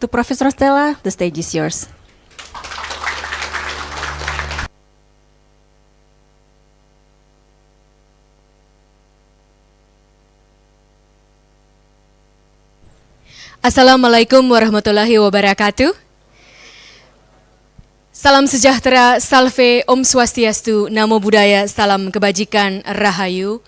to Professor Stella. The stage is yours. Assalamualaikum warahmatullahi wabarakatuh. Salam sejahtera, salve, Om Swastiastu, Namo Buddhaya, salam kebajikan, Rahayu.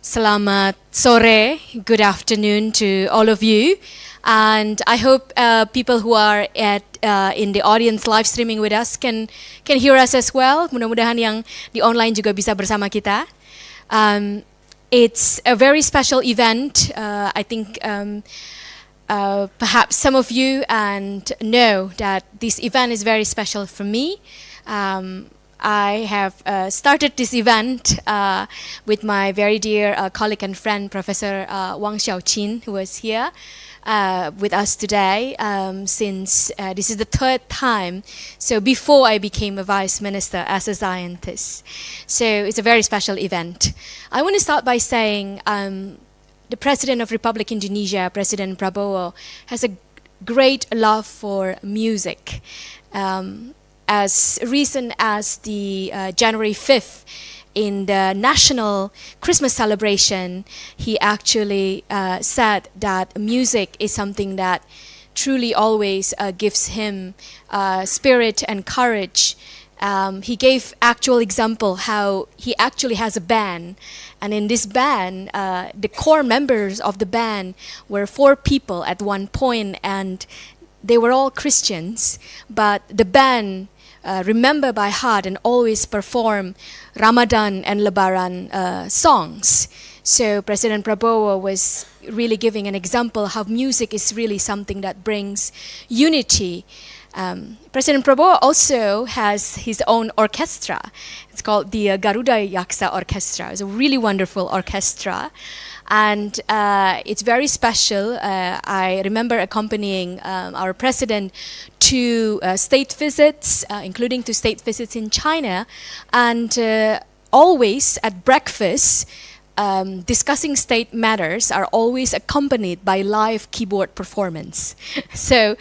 Selamat sore, good afternoon to all of you. And I hope people who are in the audience live streaming with us can hear us as well. Mudah-mudahan yang di online juga bisa bersama kita. It's a very special event. I think perhaps some of you know that this event is very special for me. I have started this event with my very dear colleague and friend, Professor Wang Xiaoqin, who was here with us today since this is the third time. So before I became a vice minister as a scientist. So it's a very special event. I want to start by saying the President of Republic Indonesia, President Prabowo, has a great love for music. As recent as the January 5th, in the national Christmas celebration, he actually said that music is something that truly always gives him spirit and courage. He gave actual example how he actually has a band, and in this band, the core members of the band were 4 people at one point, and they were all Christians, but the band remember by heart and always perform Ramadan and Lebaran songs. So President Prabowo was really giving an example how music is really something that brings unity. President Prabowo also has his own orchestra. It's called the Garuda Yaksa Orchestra. It's a really wonderful orchestra. And it's very special. I remember accompanying our president to state visits, including to state visits in China. And always at breakfast, discussing state matters are always accompanied by live keyboard performance. So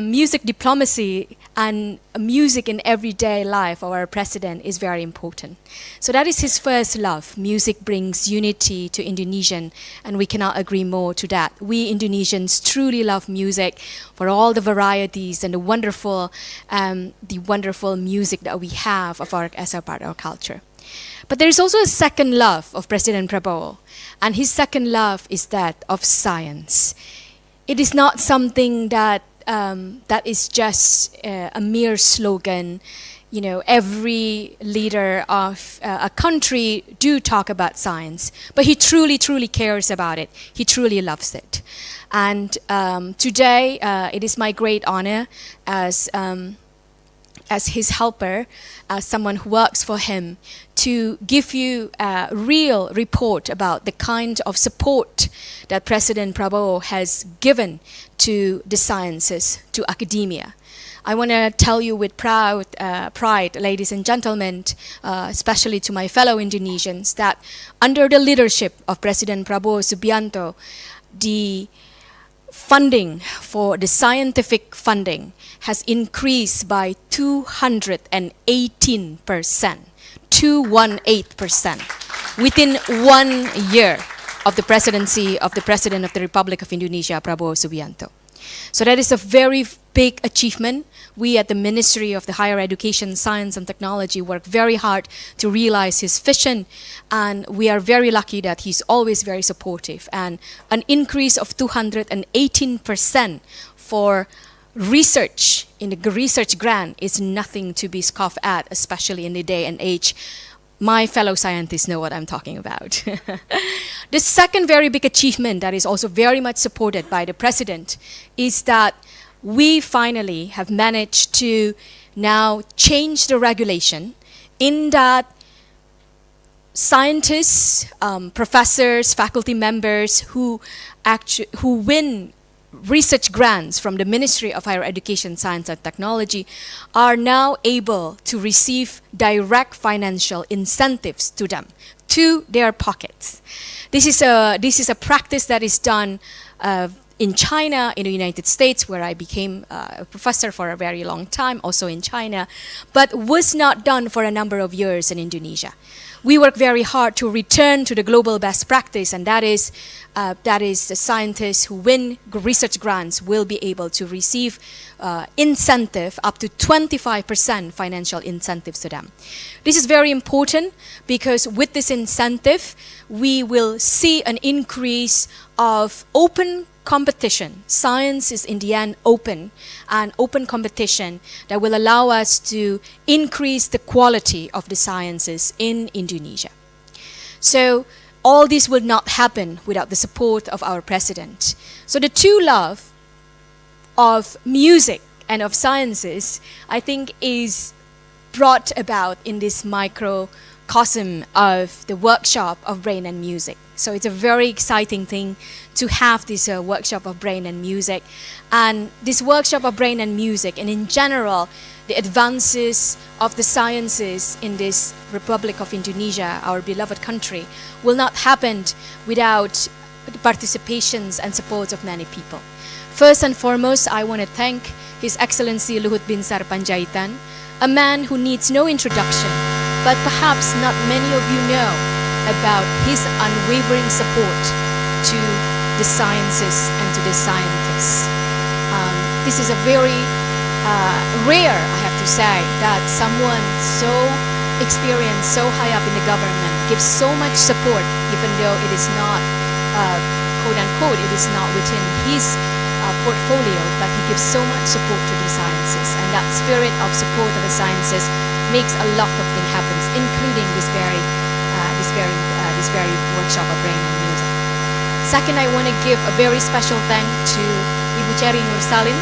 music diplomacy and music in everyday life of our president is very important. So that is his first love. Music brings unity to Indonesian, and we cannot agree more to that. We Indonesians truly love music for all the varieties and the wonderful music that we have as a part of our culture. But there is also a second love of President Prabowo, and his second love is that of science. It is not something that is just a mere slogan. You know, every leader of a country do talk about science, but he truly, truly cares about it. He truly loves it. And today, it is my great honor as his helper, as someone who works for him, to give you a real report about the kind of support that President Prabowo has given to the sciences, to academia. I want to tell you with pride, ladies and gentlemen, especially to my fellow Indonesians, that under the leadership of President Prabowo Subianto, the funding for the scientific funding has increased by 218%. 218% within 1 year of the presidency of the President of the Republic of Indonesia, Prabowo Subianto. So that is a very big achievement. We at the Ministry of the Higher Education, Science and Technology work very hard to realize his vision, and we are very lucky that he's always very supportive. And an increase of 218% for research in the research grant is nothing to be scoffed at, especially in the day and age. My fellow scientists know what I'm talking about. The second very big achievement that is also very much supported by the president is that we finally have managed to now change the regulation in that scientists, professors, faculty members who win research grants from the Ministry of Higher Education, Science and Technology are now able to receive direct financial incentives to them, to their pockets. This is a practice that is done in China, in the United States, where I became a professor for a very long time, also in China, but was not done for a number of years in Indonesia. We work very hard to return to the global best practice, and that is the scientists who win research grants will be able to receive incentive up to 25% financial incentives to them. This is very important because with this incentive, we will see an increase of open competition. Science is in the end open, and open competition that will allow us to increase the quality of the sciences in Indonesia. So all this will not happen without the support of our president. So the true love of music and of sciences, I think, is brought about in this microcosm of the workshop of brain and music. So it's a very exciting thing to have this workshop of brain and music. And this workshop of brain and music, and in general, the advances of the sciences in this Republic of Indonesia, our beloved country, will not happen without the participations and support of many people. First and foremost, I want to thank His Excellency Luhut Binsar Panjaitan, a man who needs no introduction, but perhaps not many of you know about his unwavering support to the sciences and to the scientists. This is a very rare, I have to say, that someone so experienced, so high up in the government gives so much support, even though it is not, quote unquote, it is not within his portfolio, but he gives so much support to the sciences, and that spirit of support of the sciences makes a lot of things happen, including this very workshop of brain and music. Second, I want to give a very special thank to Ibu Cherry Nursalim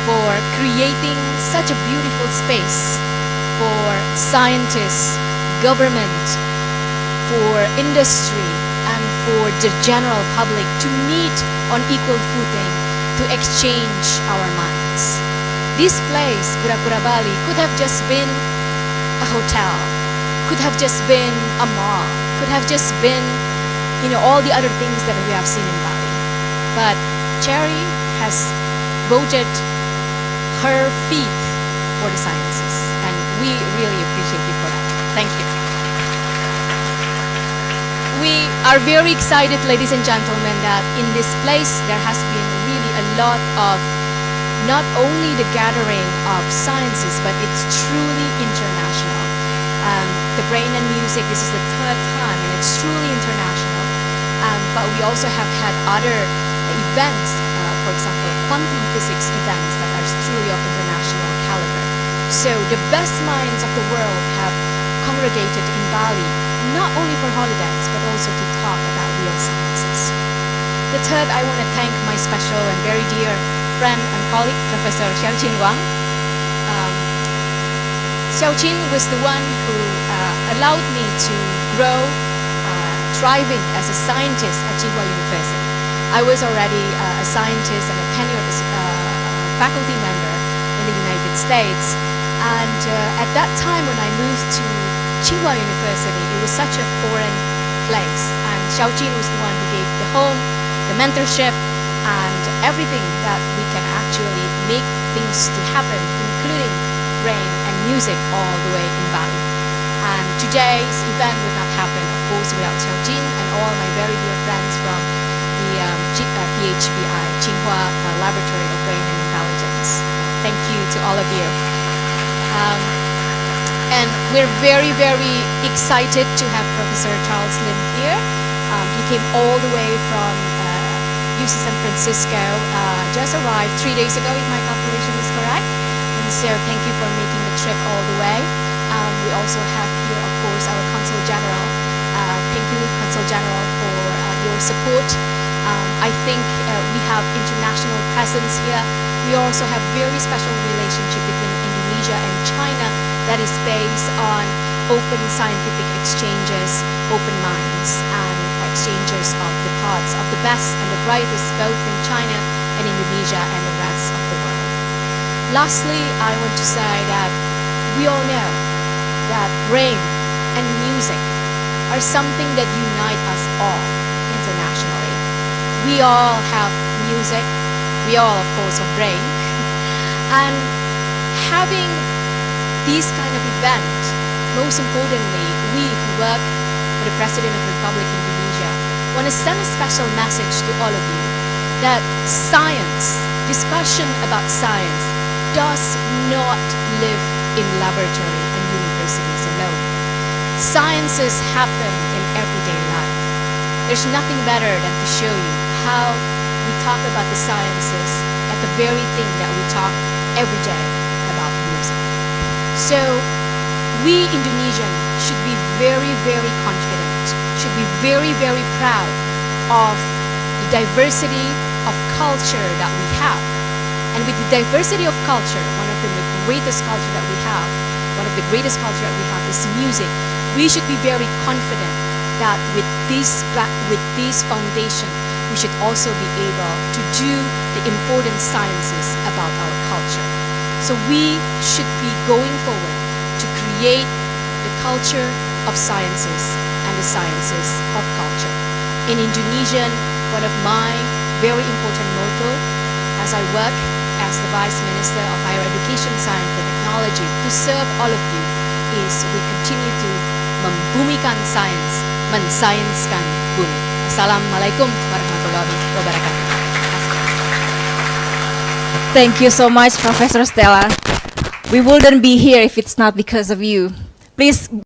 for creating such a beautiful space for scientists, government, for industry, and for the general public to meet on equal footing to exchange our minds. This place, Pura-Pura Bali, could have just been a hotel, could have just been a mall, could have just been, all the other things that we have seen in Bali. But Cherry has voted her feet for the sciences, and we really appreciate you for that. Thank you. We are very excited, ladies and gentlemen, that in this place there has been really a lot of not only the gathering of sciences, but it's truly international. The brain and music, this is the third time, and it's truly international. But we also have had other events, for example, quantum physics events that are truly of international caliber. So the best minds of the world have congregated in Bali, not only for holidays, but also to talk about real sciences. The third, I want to thank my special and very dear friend and colleague, Professor Xiaoqin Wang. Xiaoqin was the one who allowed me to grow, thriving as a scientist at Tsinghua University. I was already a scientist and a tenured faculty member in the United States. And at that time when I moved to Tsinghua University, it was such a foreign place. And Xiaoqin was the one who gave the home, the mentorship, and everything that we can actually make things to happen, including brain and music all the way in Bali. And today's event would not happen, of course, without Xiaoqin and all my very dear friends from the PHBI, Tsinghua Laboratory of Brain and Intelligence. Thank you to all of you. And we're very, very excited to have Professor Charles Lim here. He came all the way from UC San Francisco, just arrived 3 days ago, if my calculation is correct. And so thank you for making the trip all the way. We also have here, of course, our Consul General. Thank you, Consul General, for your support. I think we have international presence here. We also have very special relationship between Indonesia and China that is based on open scientific exchanges, open minds, and exchanges of the thoughts of the best and the brightest, both in China and Indonesia and the rest of the world. Lastly, I want to say that we all know that brain and music are something that unite us all internationally. We all have music. We all, of course, are brain. And having this kind of event, most importantly, we who work for the President of the Republic of Indonesia want to send a special message to all of you that science, discussion about science, does not live in laboratory and universities alone. Sciences happen in everyday life. There's nothing better than to show you how we talk about the sciences at the very thing that we talk every day about music. So we Indonesians should be very, very confident, should be very, very proud of the diversity of culture that we have. And with the diversity of culture, one of the greatest culture that we have, one of the greatest culture that we have is music. We should be very confident that with this foundation, we should also be able to do the important sciences about our culture. So we should be going forward to create the culture of sciences and the sciences of culture. In Indonesian, one of my very important motto as I work as the Vice Minister of Higher Education, Science and Technology to serve all of you is we continue to membumikan sains, mensainskan bumi. Assalamualaikum warahmatullahi wabarakatuh. Thank you so much, Professor Stella. We wouldn't be here if it's not because of you. Please